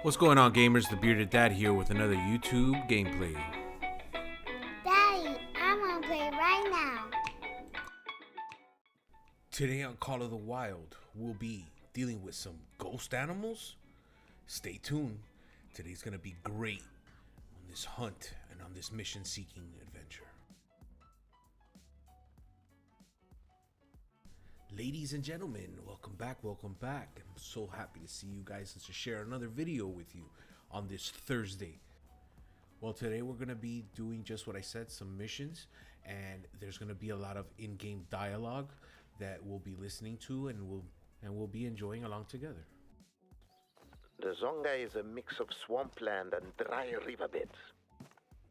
What's going on, gamers? The Bearded Dad here with another YouTube gameplay. Daddy, I want to play right now. Today on Call of the Wild, we'll be dealing with some ghost animals. Stay tuned. Today's going to be great on this hunt and on this mission-seeking adventure. Ladies and gentlemen, welcome back. I'm so happy to see you guys and to share another video with you on this Thursday. Well, today we're going to be doing just what I said, some missions, and there's going to be a lot of in-game dialogue that we'll be listening to and we'll be enjoying along together. The Zonga is a mix of swampland and dry riverbeds.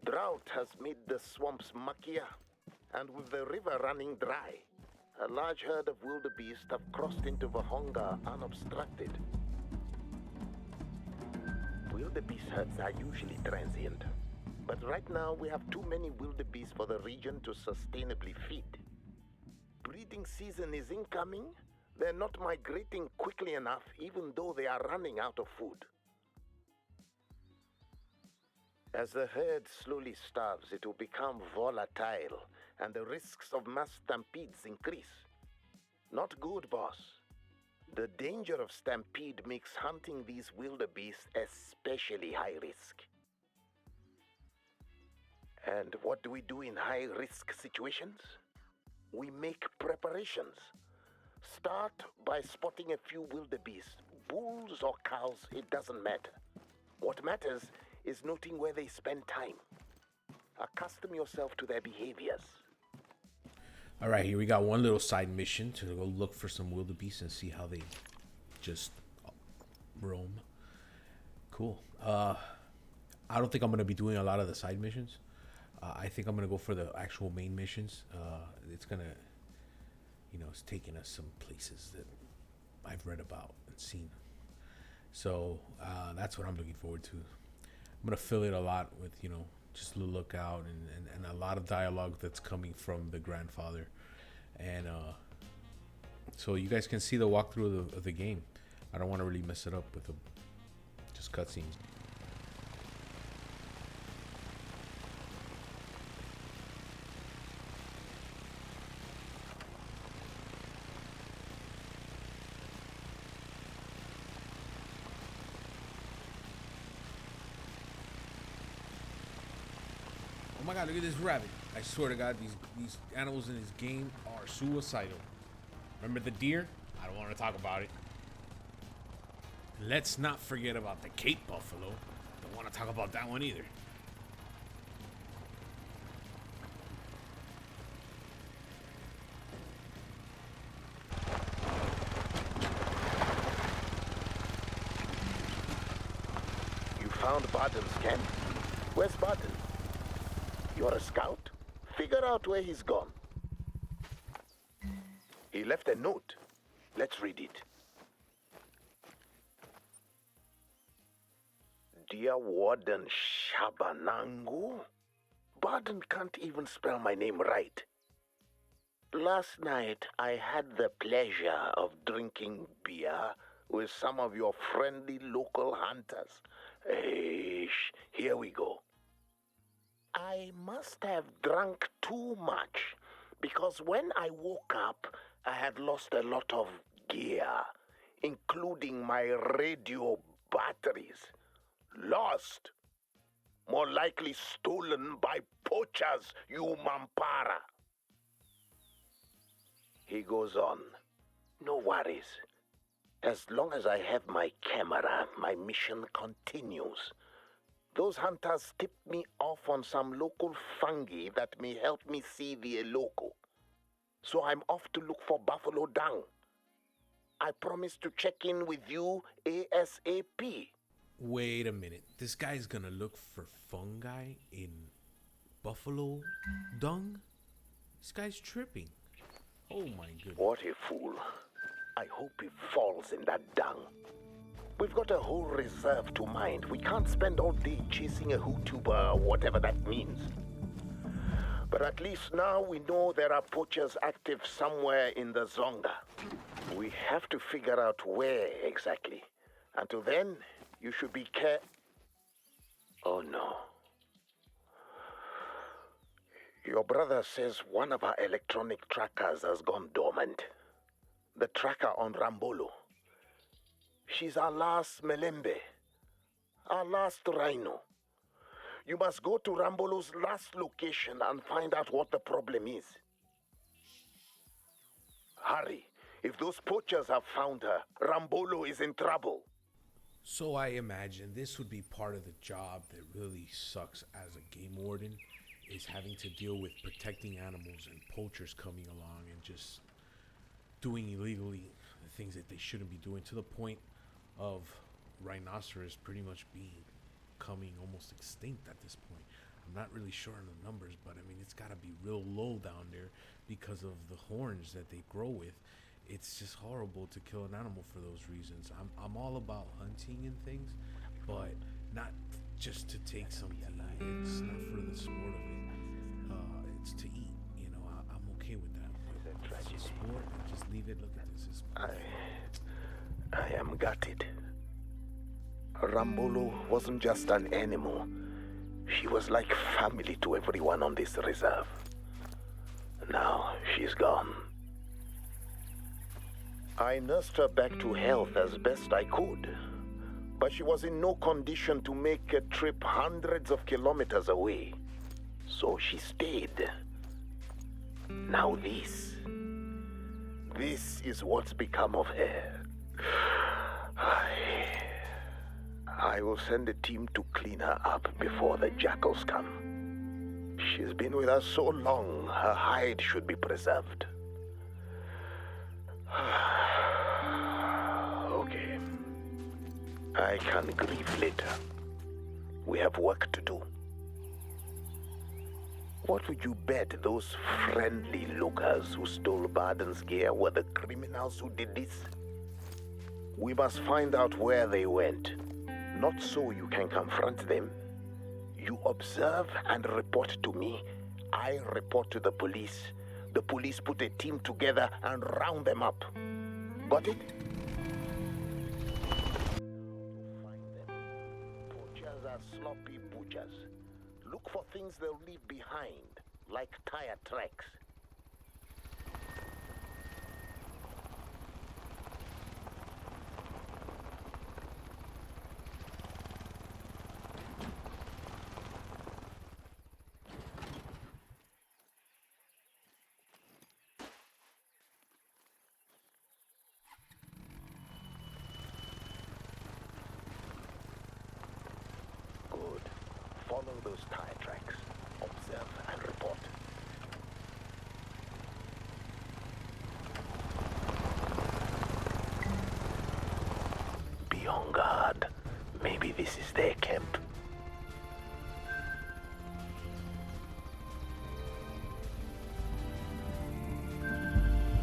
Drought has made the swamps muckier, and with the river running dry, a large herd of wildebeest have crossed into Vahonga unobstructed. Wildebeest herds are usually transient, but right now we have too many wildebeest for the region to sustainably feed. Breeding season is incoming. They're not migrating quickly enough, even though they are running out of food. As the herd slowly starves, it will become volatile, and the risks of mass stampedes increase. Not good, boss. The danger of stampede makes hunting these wildebeest especially high risk. And what do we do in high-risk situations? We make preparations. Start by spotting a few wildebeest, bulls or cows, it doesn't matter. What matters is noting where they spend time. Accustom yourself to their behaviors. All right, here we got one little side mission to go look for some wildebeest and see how they just roam. Cool. I don't think I'm going to be doing a lot of the side missions. I think I'm going to go for the actual main missions. It's going to, it's taking us some places that I've read about and seen. So that's what I'm looking forward to. I'm going to fill it a lot with, just look out and a lot of dialogue that's coming from the grandfather. And so you guys can see the walkthrough of the game. I don't want to really mess it up with just cutscenes. Oh my god, look at this rabbit. I swear to god, these animals in this game are suicidal. Remember the deer? I don't want to talk about it. Let's not forget about the Cape buffalo. Don't want to talk about that one either. You found Barton's camp? Where's Barton? You're a scout? Figure out where he's gone. He left a note. Let's read it. Dear Warden Shabanangu, Barton can't even spell my name right. Last night I had the pleasure of drinking beer with some of your friendly local hunters. Here we go. I must have drunk too much, because when I woke up, I had lost a lot of gear, including my radio batteries. Lost. More likely stolen by poachers, you Mampara. He goes on. No worries. As long as I have my camera, my mission continues. Those hunters tipped me off on some local fungi that may help me see the Eloko. So I'm off to look for buffalo dung. I promise to check in with you ASAP. Wait a minute. This guy's gonna look for fungi in buffalo dung? This guy's tripping. Oh my goodness. What a fool. I hope he falls in that dung. We've got a whole reserve to mind. We can't spend all day chasing a YouTuber or whatever that means. But at least now we know there are poachers active somewhere in the Zonga. We have to figure out where exactly. Until then, You should be Oh no. Your brother says one of our electronic trackers has gone dormant. The tracker on Rambolo. She's our last Melembe. Our last rhino. You must go to Rambolo's last location and find out what the problem is. Hurry. If those poachers have found her, Rambolo is in trouble. So I imagine this would be part of the job that really sucks as a game warden, is having to deal with protecting animals and poachers coming along and just doing illegally the things that they shouldn't be doing, to the point of rhinoceros pretty much becoming almost extinct at this point. I'm not really sure on the numbers, but I mean, it's got to be real low down there because of the horns that they grow with. It's just horrible to kill an animal for those reasons. I'm all about hunting and things, but not just to take something. It's not for the sport of it. It's to eat. You know, I'm okay with that. But it's a sport. Just leave it. Look at this. I am gutted. Rambolo wasn't just an animal. She was like family to everyone on this reserve. Now she's gone. I nursed her back to health as best I could, but she was in no condition to make a trip hundreds of kilometers away. So she stayed. Now this is what's become of her. I will send a team to clean her up before the jackals come. She's been with us so long, her hide should be preserved. Okay. I can grieve later. We have work to do. What would you bet those friendly lookers who stole Barden's gear were the criminals who did this? We must find out where they went. Not so you can confront them. You observe and report to me. I report to the police. The police put a team together and round them up. Got it? Find them. Poachers are sloppy butchers. Look for things they'll leave behind, like tire tracks. Good. Follow those tire tracks. Observe and report. Be on guard. Maybe this is their camp.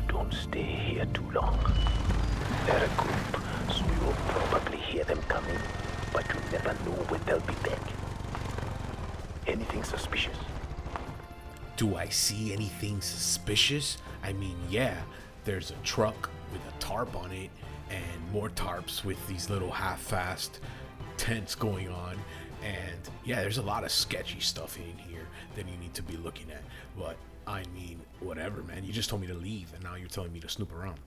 Don't stay here too long. They're a group, so you'll probably hear them coming, but you never know when they'll be back. Anything suspicious? Do I see anything suspicious? I mean, yeah, there's a truck with a tarp on it and more tarps with these little half-assed tents going on. And yeah, there's a lot of sketchy stuff in here that you need to be looking at. But I mean, whatever, man. You just told me to leave and now you're telling me to snoop around.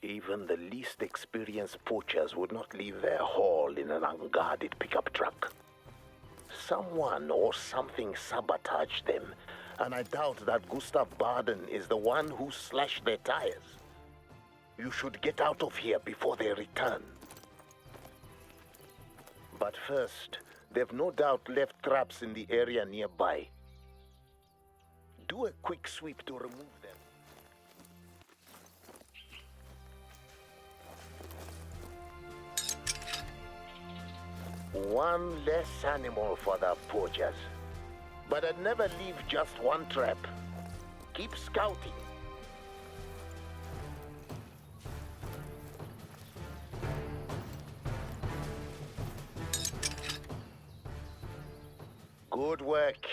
Even the least experienced poachers would not leave their haul in an unguarded pickup truck. Someone or something sabotaged them, and I doubt that Gustav Barden is the one who slashed their tires. You should get out of here before they return. But first, they've no doubt left traps in the area nearby. Do a quick sweep to remove them. One less animal for the poachers. But I'd never leave just one trap. Keep scouting. Good work.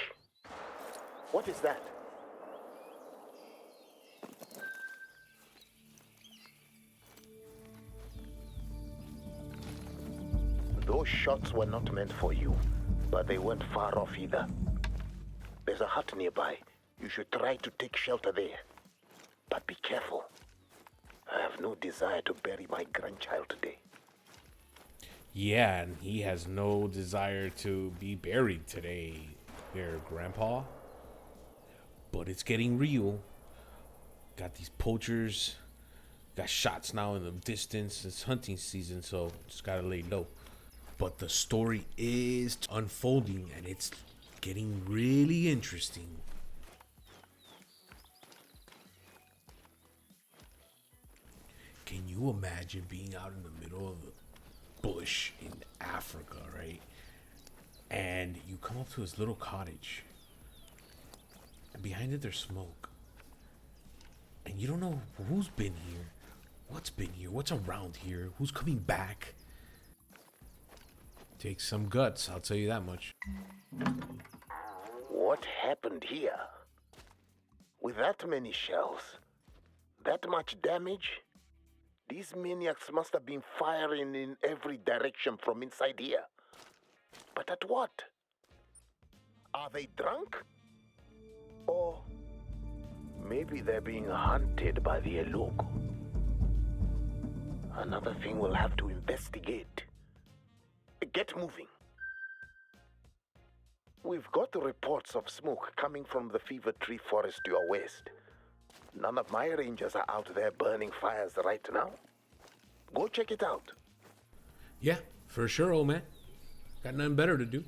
What is that? Those shots were not meant for you, but they weren't far off either. There's a hut nearby. You should try to take shelter there. But be careful. I have no desire to bury my grandchild today. Yeah, and he has no desire to be buried today, there, Grandpa. But it's getting real. Got these poachers. Got shots now in the distance. It's hunting season, so just gotta lay low. But the story is unfolding, and it's getting really interesting. Can you imagine being out in the middle of the bush in Africa, right? And you come up to this little cottage, and behind it there's smoke. And you don't know who's been here, what's been here, what's around here, who's coming back. Takes some guts, I'll tell you that much. What happened here? With that many shells, that much damage, these maniacs must have been firing in every direction from inside here. But at what? Are they drunk? Or maybe they're being hunted by the Eloko. Another thing we'll have to investigate. Get moving. We've got reports of smoke coming from the Fever Tree Forest to your west. None of my rangers are out there burning fires right now. Go check it out. Yeah, for sure, old man. Got nothing better to do.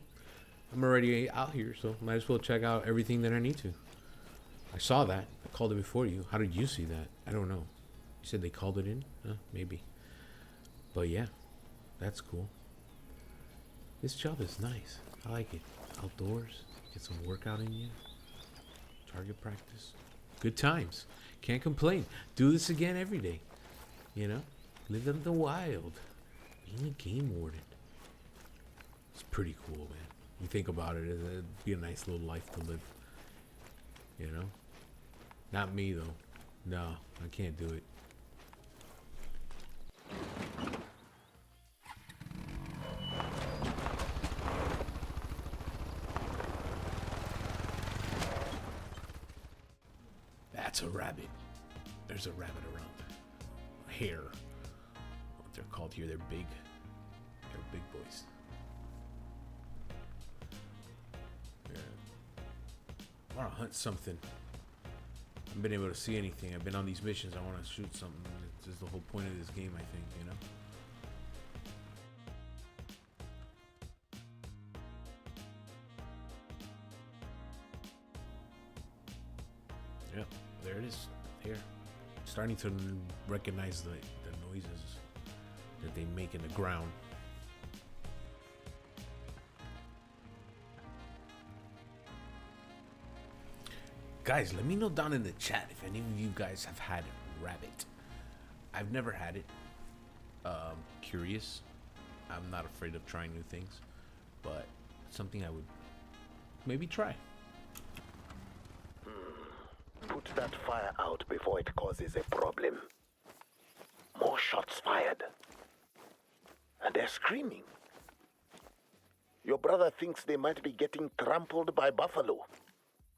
I'm already out here, so might as well check out everything that I need to. I saw that. I called it before you. How did you see that? I don't know. You said they called it in? Maybe. But yeah, that's cool. This job is nice. I like it. Outdoors, get some workout in you. Target practice. Good times. Can't complain. Do this again every day. You know? Live in the wild. Being a game warden. It's pretty cool, man. You think about it, it'd be a nice little life to live. You know? Not me, though. No, I can't do it. That's a rabbit. There's a rabbit around. A hare. What they're called here, they're big. They're big boys. Yeah. I want to hunt something. I haven't been able to see anything. I've been on these missions. I want to shoot something. It's just the whole point of this game, I think, you know? Yep, there it is. Here. Starting to recognize the noises that they make in the ground. Guys, let me know down in the chat if any of you guys have had rabbit. I've never had it. Curious. I'm not afraid of trying new things, but something I would maybe try. Put that fire out before it causes a problem. More shots fired. And they're screaming. Your brother thinks they might be getting trampled by buffalo.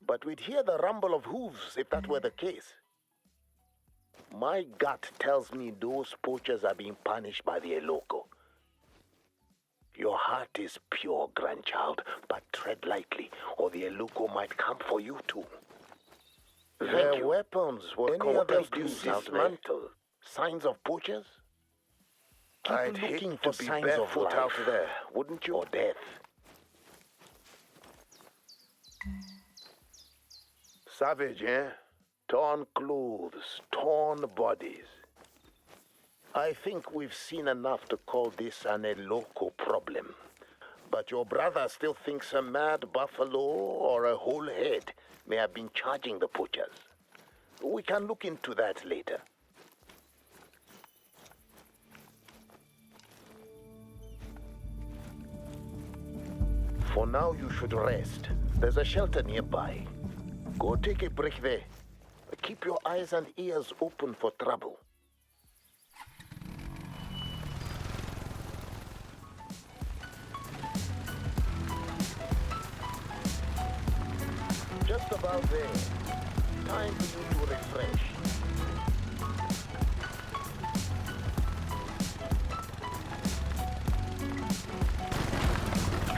But we'd hear the rumble of hooves if that were the case. My gut tells me those poachers are being punished by the Eloko. Your heart is pure, grandchild, but tread lightly, or the Eloko might come for you too. Their weapons were completely dismantled. Signs of poachers? Keep looking for signs of life out there, wouldn't you? Or death. Savage, eh? Torn clothes, torn bodies. I think we've seen enough to call this an Eloko problem. But your brother still thinks a mad buffalo or a whole head may have been charging the poachers. We can look into that later. For now, you should rest. There's a shelter nearby. Go take a break there. Keep your eyes and ears open for trouble. about there. Time for you to refresh.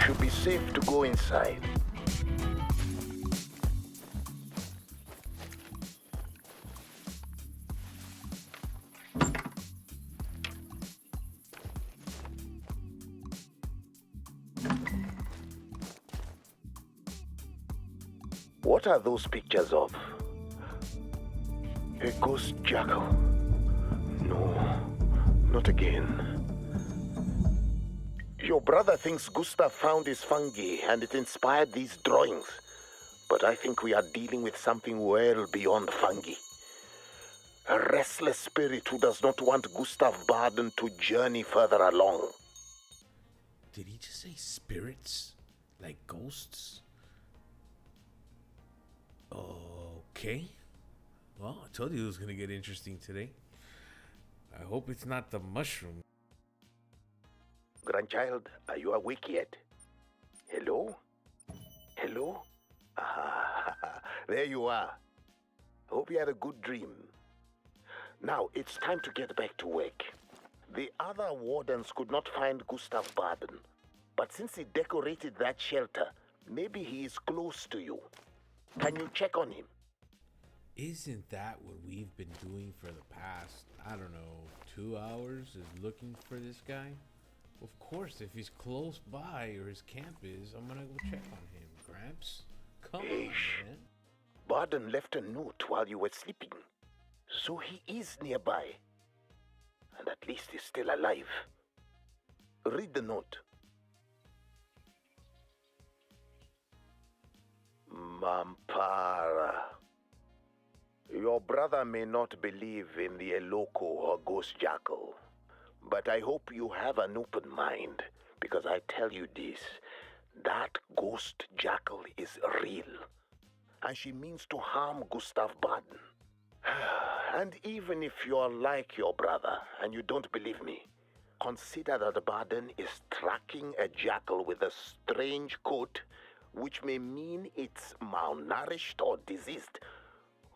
Should be safe to go inside. What are those pictures of? A ghost jackal? No, not again. Your brother thinks Gustav found his fungi and it inspired these drawings. But I think we are dealing with something well beyond fungi. A restless spirit who does not want Gustav Baden to journey further along. Did he just say spirits? Like ghosts? Okay. Well, I told you it was going to get interesting today. I hope it's not the mushroom. Grandchild, are you awake yet? Hello? Hello? Ah, there you are. Hope you had a good dream. Now, it's time to get back to work. The other wardens could not find Gustav Baden. But since he decorated that shelter, maybe he is close to you. Can you check on him? Isn't that what we've been doing for the past, I don't know, 2 hours, is looking for this guy? Of course, if he's close by or his camp is, I'm gonna go check on him, Gramps. Come on, man. Baden left a note while you were sleeping. So he is nearby. And at least he's still alive. Read the note. Mampara. Your brother may not believe in the Eloko or Ghost Jackal, but I hope you have an open mind, because I tell you this, that Ghost Jackal is real, and she means to harm Gustav Baden. And even if you're like your brother and you don't believe me, consider that Baden is tracking a jackal with a strange coat, which may mean it's malnourished or diseased.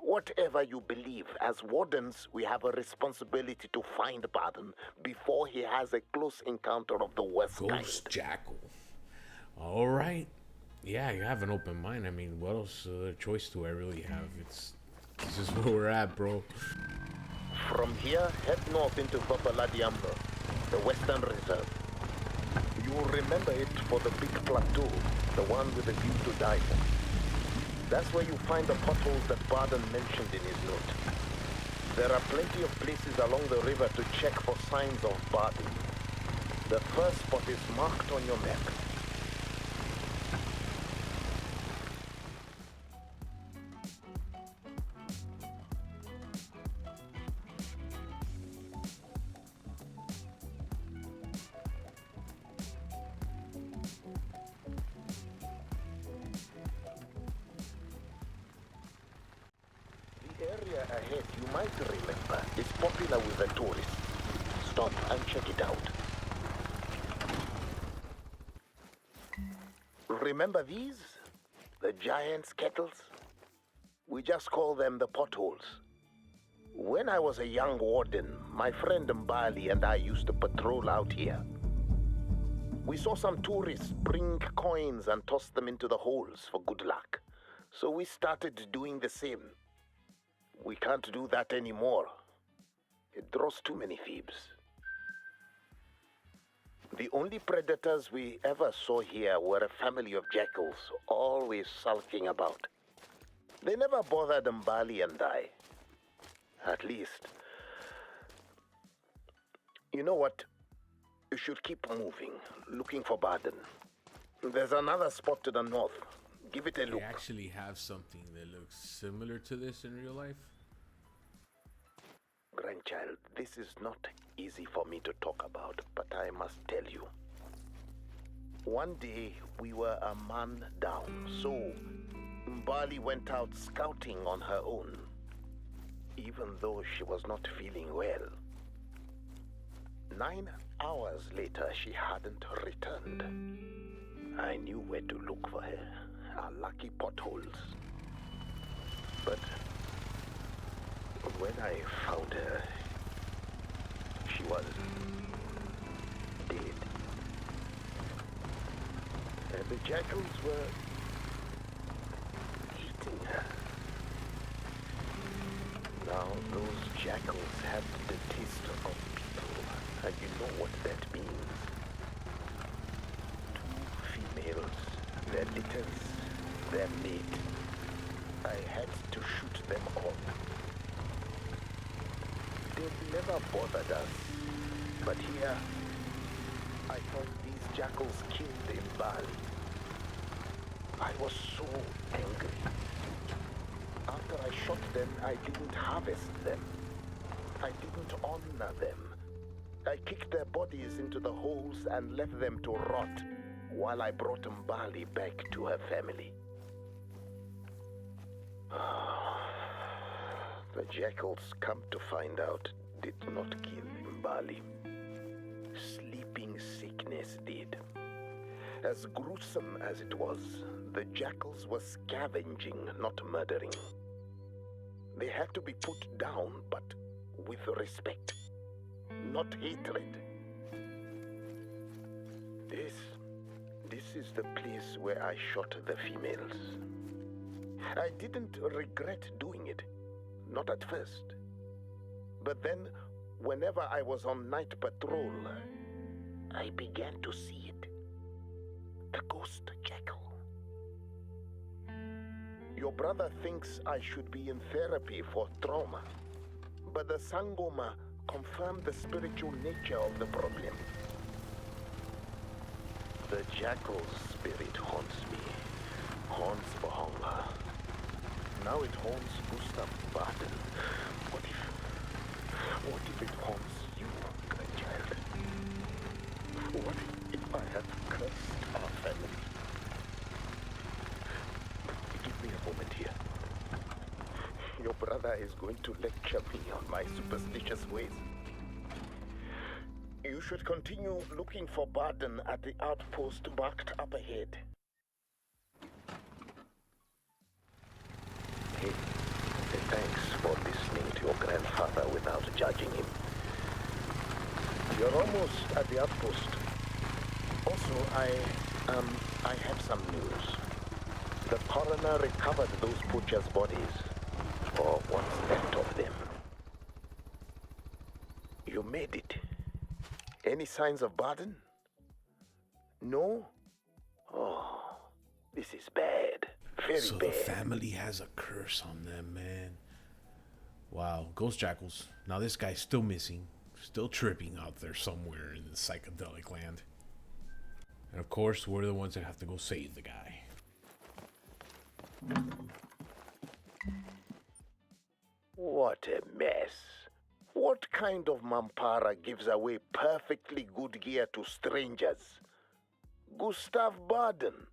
Whatever you believe, as wardens, we have a responsibility to find Baden before he has a close encounter of the worst kind. Ghost Jackal. All right. Yeah, you have an open mind. I mean, what else choice do I really have? This is where we're at, bro. From here, head north into Vabaladiambo, the Western Reserve. You will remember it for the big plateau, the one with the view to die for. That's where you find the potholes that Baden mentioned in his note. There are plenty of places along the river to check for signs of Baden. The first spot is marked on your map. The area ahead, you might remember, is popular with the tourists. Stop and check it out. Remember these? The giant's kettles? We just call them the potholes. When I was a young warden, my friend Mbali and I used to patrol out here. We saw some tourists bring coins and toss them into the holes for good luck. So we started doing the same. We can't do that anymore. It draws too many thieves. The only predators we ever saw here were a family of jackals, always sulking about. They never bothered Mbali and I. At least. You know what? You should keep moving, looking for Baden. There's another spot to the north. Give it a look. I actually have something that looks similar to this in real life. Grandchild, this is not easy for me to talk about, but I must tell you. One day, we were a man down, so Mbali went out scouting on her own, even though she was not feeling well. 9 hours later, she hadn't returned. I knew where to look for her. Our lucky potholes. But when I found her, she was dead. And the jackals were eating her. Now those jackals have the taste of people, and you know what that means. 2 females, their litters, their mate. I had to shoot them all. They've never bothered us, but here, I thought these jackals killed Imbali. I was so angry. After I shot them, I didn't harvest them. I didn't honor them. I kicked their bodies into the holes and left them to rot while I brought Imbali back to her family. The jackals, come to find out, did not kill Imbali. Sleeping sickness did. As gruesome as it was, the jackals were scavenging, not murdering. They had to be put down, but with respect, not hatred. This is the place where I shot the females. I didn't regret doing it, not at first. But then, whenever I was on night patrol, I began to see it. The ghost jackal. Your brother thinks I should be in therapy for trauma, but the Sangoma confirmed the spiritual nature of the problem. The jackal's spirit haunts me, haunts Bahonga. Now it haunts Gustav Baden. What if it haunts you, grandchild? What if I have cursed our family? Give me a moment here. Your brother is going to lecture me on my superstitious ways. You should continue looking for Baden at the outpost marked up ahead. Hey, thanks for listening to your grandfather without judging him. You're almost at the outpost. Also, I have some news. The coroner recovered those poachers' bodies, or what's left of them. You made it. Any signs of Baden? No? Oh, this is bad. Very So bad. the family has a curse on them, man. Wow, ghost jackals. Now this guy's still missing, still tripping out there somewhere in the psychedelic land. And of course, we're the ones that have to go save the guy. What a mess. What kind of Mampara gives away perfectly good gear to strangers? Gustav Baden,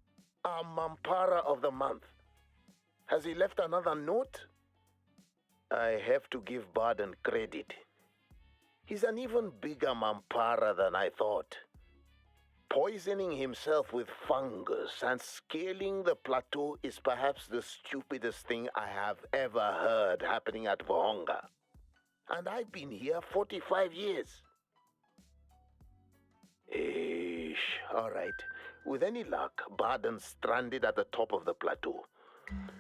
our Mampara of the month. Has he left another note? I have to give Baden credit. He's an even bigger Mampara than I thought. Poisoning himself with fungus and scaling the plateau is perhaps the stupidest thing I have ever heard happening at Vohonga. And I've been here 45 years. All right. With any luck, Baden's stranded at the top of the plateau.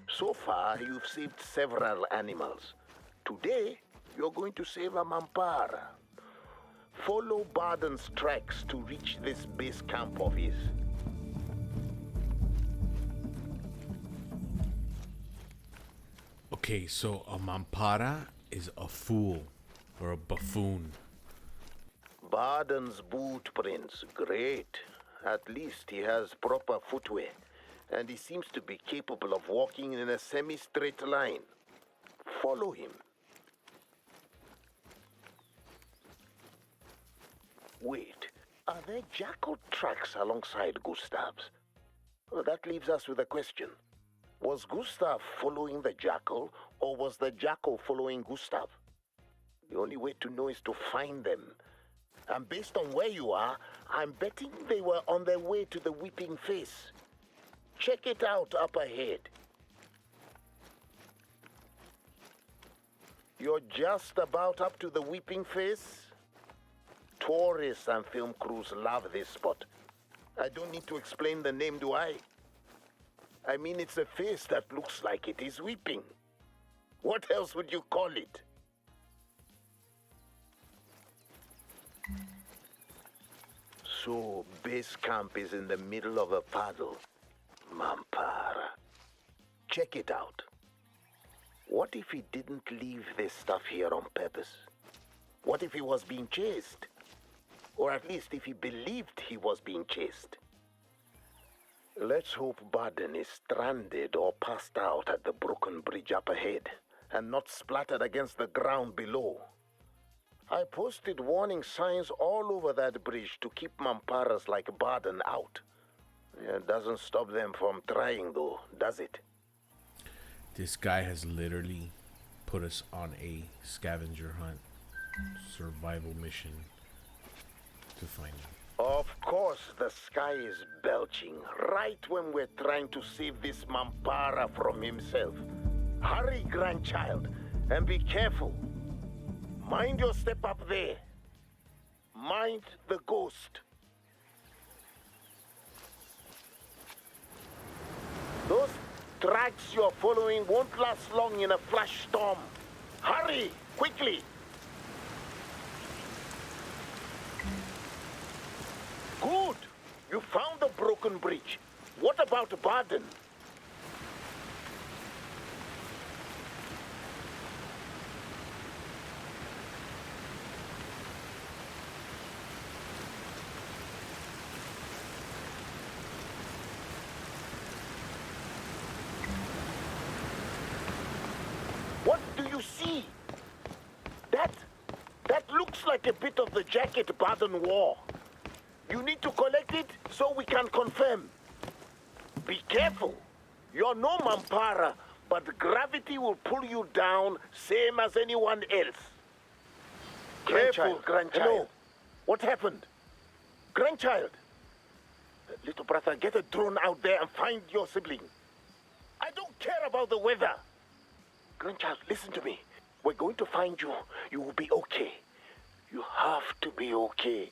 So far, you've saved several animals. Today, you're going to save a Mampara. Follow Baden's tracks to reach this base camp of his. Okay, so a Mampara is a fool or a buffoon. Baden's boot prints, great. At least he has proper footwear, and he seems to be capable of walking in a semi-straight line. Follow him. Wait, are there jackal tracks alongside Gustav's? Well, that leaves us with a question. Was Gustav following the jackal, or was the jackal following Gustav? The only way to know is to find them. And based on where you are, I'm betting they were on their way to the Weeping Face. Check it out up ahead. You're just about up to the weeping face? Tourists and film crews love this spot. I don't need to explain the name, do I? I mean, it's a face that looks like it is weeping. What else would you call it? So, base camp is in the middle of a puddle. Mampara. Check it out. What if he didn't leave this stuff here on purpose? What if he was being chased? Or at least if he believed he was being chased. Let's hope Baden is stranded or passed out at the broken bridge up ahead, and not splattered against the ground below. I posted warning signs all over that bridge to keep Mamparas like Baden out. It doesn't stop them from trying though, does it? This guy has literally put us on a scavenger hunt, survival mission to find him. Of course the sky is belching right when we're trying to save this Mampara from himself. Hurry, grandchild, and be careful. Mind your step up there. Mind the ghost. Those tracks you're following won't last long in a flash storm. Hurry, quickly. Good. You found the broken bridge. What about Baden? What do you see? That looks like a bit of the jacket Baden wore. You need to collect it so we can confirm. Be careful. You're no Mampara, but gravity will pull you down same as anyone else. Careful, grandchild. Hello. What happened? Grandchild. Little brother, get a drone out there and find your sibling. I don't care about the weather. Grandchild, listen to me. We're going to find you. You will be okay. You have to be okay.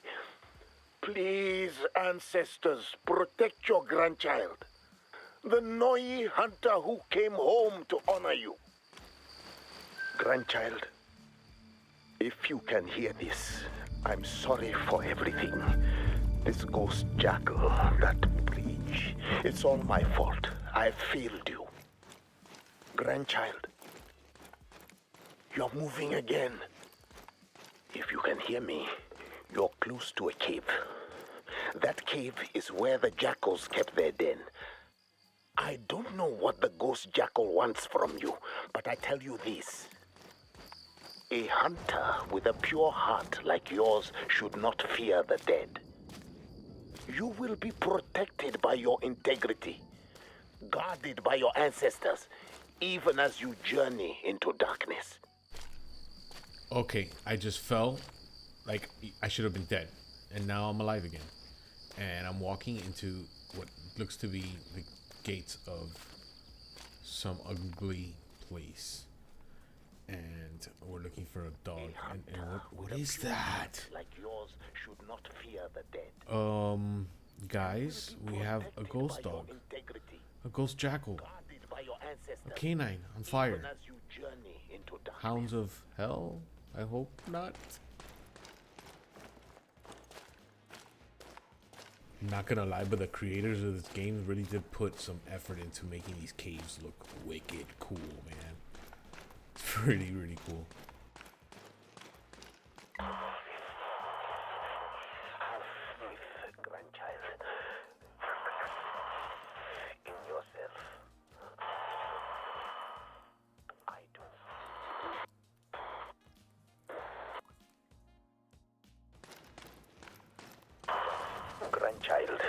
Please, ancestors, protect your grandchild. The Noi hunter who came home to honor you. Grandchild, if you can hear this, I'm sorry for everything. This ghost jackal, that bridge, it's all my fault. I failed you. Grandchild, you're moving again. If you can hear me, you're close to a cave. That cave is where the jackals kept their den. I don't know what the ghost jackal wants from you, but I tell you this. A hunter with a pure heart like yours should not fear the dead. You will be protected by your integrity, guarded by your ancestors, even as you journey into darkness. Okay, I just fell like I should have been dead, and now I'm alive again. And I'm walking into what looks to be the gates of some ugly place. And we're looking for a dog. And what is that? Like yours should not fear the dead. Guys, we have a ghost dog. A ghost jackal. A canine on fire. Hounds of hell? I hope not. I'm not gonna lie, but the creators of this game really did put some effort into making these caves look wicked cool, man. It's really, really cool. Have faith, grandchild. In yourself. I do. Grandchild.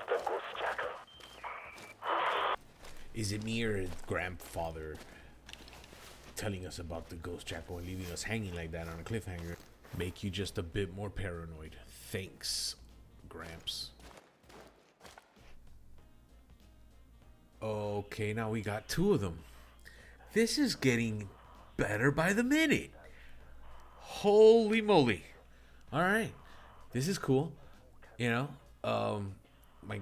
The ghost jackal. Is it me or grandfather telling us about the ghost jackal and leaving us hanging like that on a cliffhanger make you just a bit more paranoid? Thanks, Gramps. Okay, now we got 2 of them. This is getting better by the minute. Holy moly. All right. This is cool. You know, my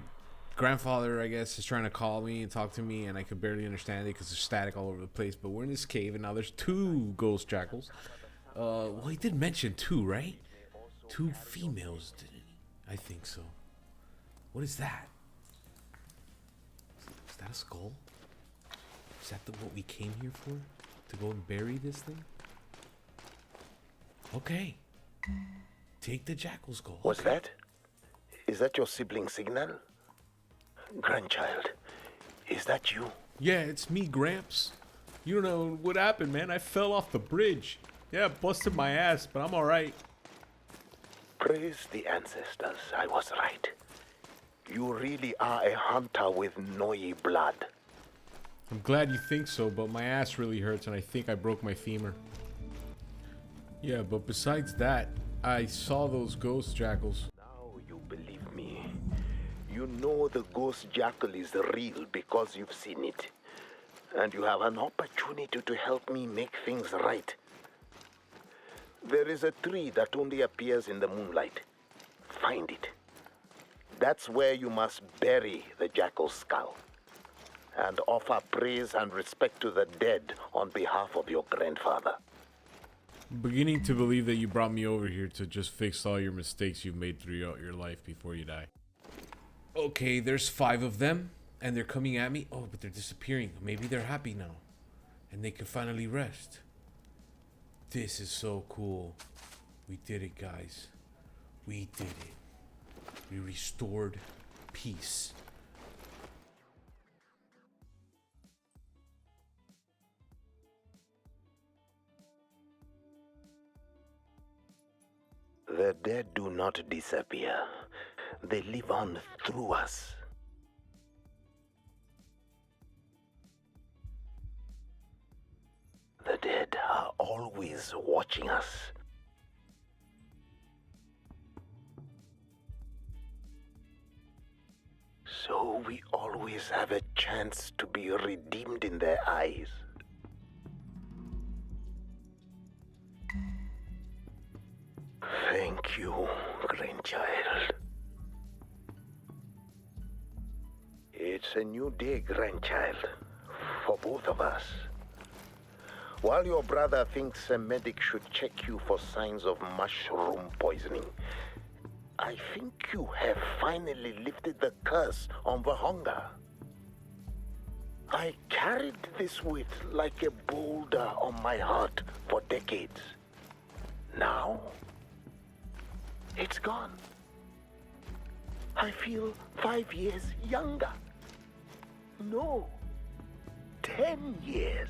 grandfather, I guess, is trying to call me and talk to me, and I could barely understand it because there's static all over the place. But we're in this cave, and now there's 2 ghost jackals. Well, he did mention 2, right? 2 females, didn't he? I think so. What is that? Is that a skull? Is that what we came here for? To go and bury this thing? Okay. Take the jackal skull. What's that? Is that your sibling signal? Grandchild, is that you? Yeah, it's me, Gramps. You don't know what happened, man. I fell off the bridge. Yeah, busted my ass, but I'm alright. Praise the ancestors, I was right. You really are a hunter with Noi blood. I'm glad you think so, but my ass really hurts and I think I broke my femur. Yeah, but besides that, I saw those ghost jackals. Now you believe me. You know the ghost jackal is real because you've seen it. And you have an opportunity to help me make things right. There is a tree that only appears in the moonlight. Find it. That's where you must bury the jackal's skull and offer praise and respect to the dead on behalf of your grandfather. I'm beginning to believe that you brought me over here to just fix all your mistakes you've made throughout your life before you die. Okay, there's 5 of them, and they're coming at me. Oh, but they're disappearing. Maybe they're happy now, and they can finally rest. This is so cool. We did it, guys. We did it. We restored peace. The dead do not disappear. They live on through us. The dead are always watching us. So we always have a chance to be redeemed in their eyes. Thank you, grandchild. It's a new day, grandchild, for both of us. While your brother thinks a medic should check you for signs of mushroom poisoning, I think you have finally lifted the curse on the hunger. I carried this weight like a boulder on my heart for decades. Now, it's gone. I feel 5 years younger. No, 10 years.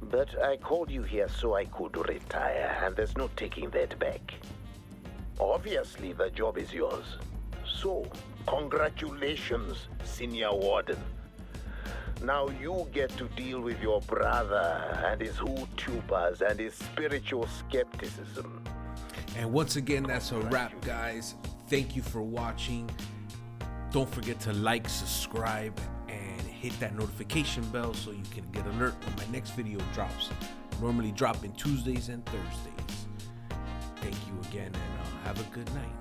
But I called you here so I could retire, and there's no taking that back. Obviously, the job is yours. So, congratulations, Senior Warden. Now you get to deal with your brother and his YouTubers and his spiritual skepticism. And once again, that's a wrap, guys. Thank you for watching. Don't forget to like, subscribe, and hit that notification bell so you can get alert when my next video drops. Normally dropping Tuesdays and Thursdays. Thank you again, and have a good night.